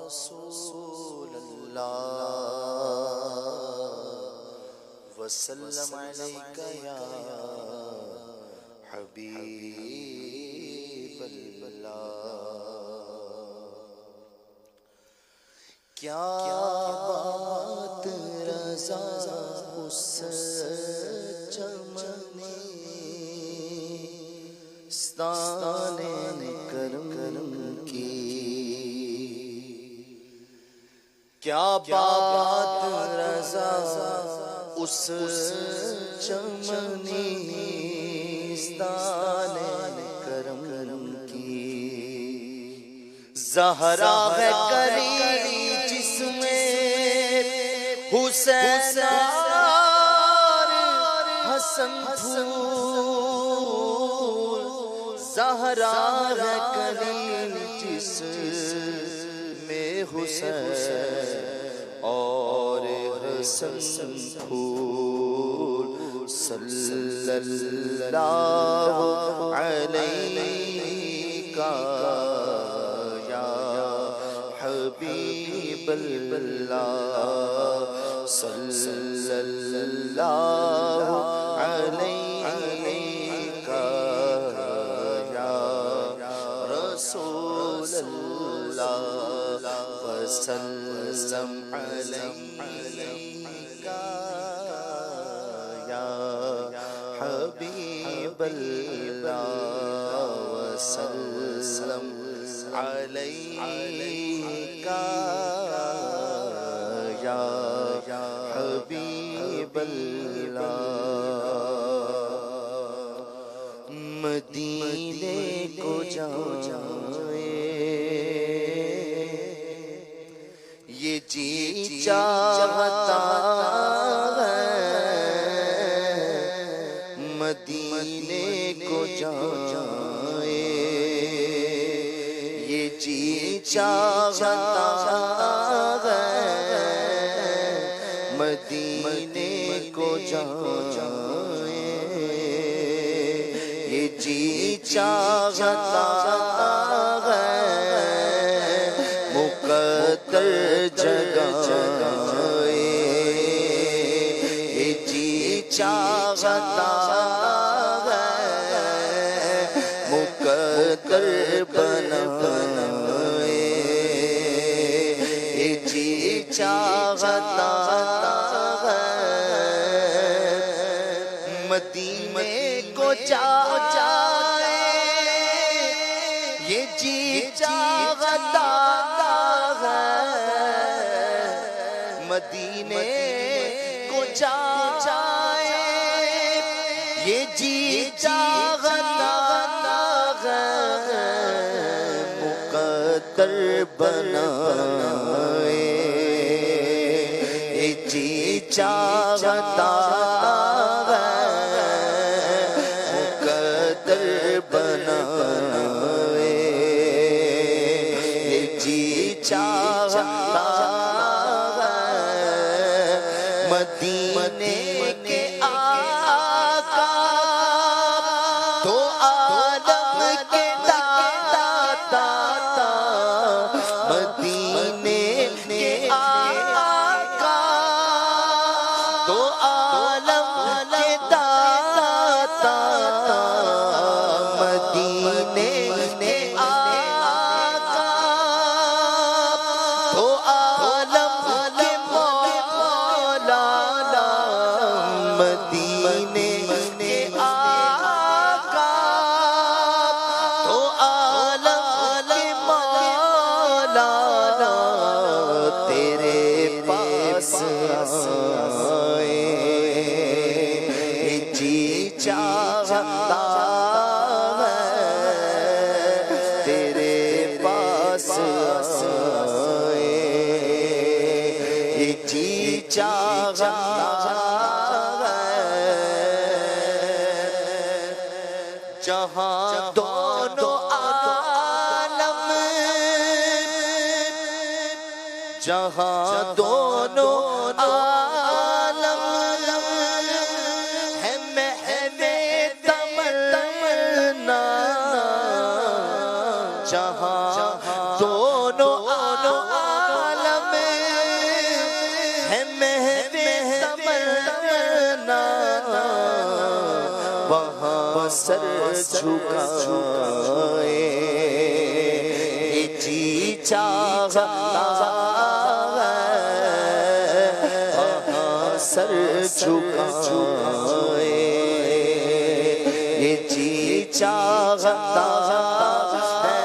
رسول اللہ وسلم علیک یا حبیب اللہ کیا بات رضا اس چمنستان کرم کی کیا بات رضا اس چمنستان کرم کی زہرا ہے کری جس میں حسین اور حسن پھول زہرا ہے کری جس میں حسین اور حسن پھول صلی اللہ علیہ یا حبیب اللہ صلی اللہ علیہ یا رسول اللہ وسلم علیک یا حبیب اللہ وسلم علیک یا حبیب اللہ مدینے کو جائے یہ جی چاہتا ہے مدینے کو جائے یہ جی چاہتا ہے مدینے کو جائے یہ جی چاہتا ہے مقدر جگہ یہ جی چاہتا ہے مقدر بنائے یہ جی چاہتا ہے مدینے کو جائے یہ جی چاہتا مدینے کو جائے یہ جی چاہتا ہے مقدر بنائے یہ جی چاہتا ہے مقدر بنائے یہ جی چاہتا مدینے کے آقا تو عالم کے داتا مدینے کے آقا تو عالم کے داتا مدینے کے آقا تو عالم کے مدینے کے آقا تو عالم کے مولا تیرے پاس آئے جی چاہتا ہے تیرے پاس آئے جی چاہتا جہاں دونوں عالم جہاں دونوں عالم ہے محو تمنا جہاں دونوں عالم جھکائے جی چاہتا سر جھکائے یہ جی چاہتا ہے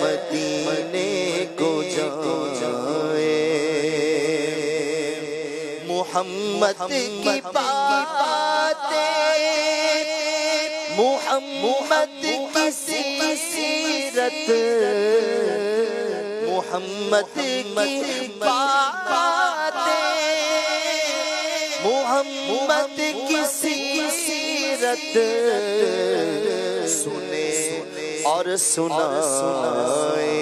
مدینے کو جائے محمد کی باتیں محمد کی سیرت محمد کی باتیں محمد کی سیرت سنے اور سنائے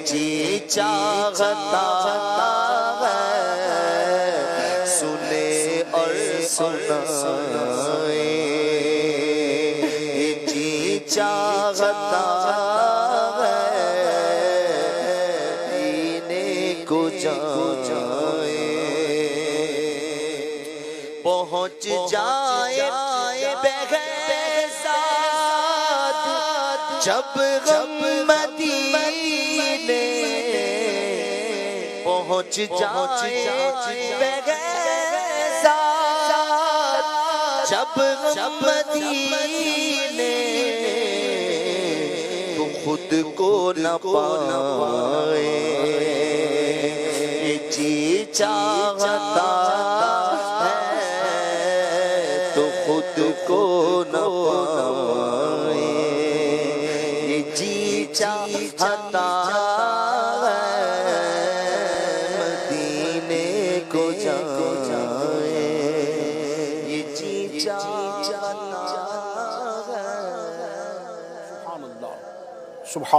جی چاہتا سنے اور سنائے جی چاہتا کو جائے پہنچ جائے بغیر ساتھ جب غم مدینے پہنچ جائے بغیر ساتھ جب غم مدینے تو خود کو نہ پائے جی چاہتا ہے تو خود کو نہ پائے جی چاہتا ہے مدینے کو جائے یہ جی چاہتا ہے سبحان اللہ سبحان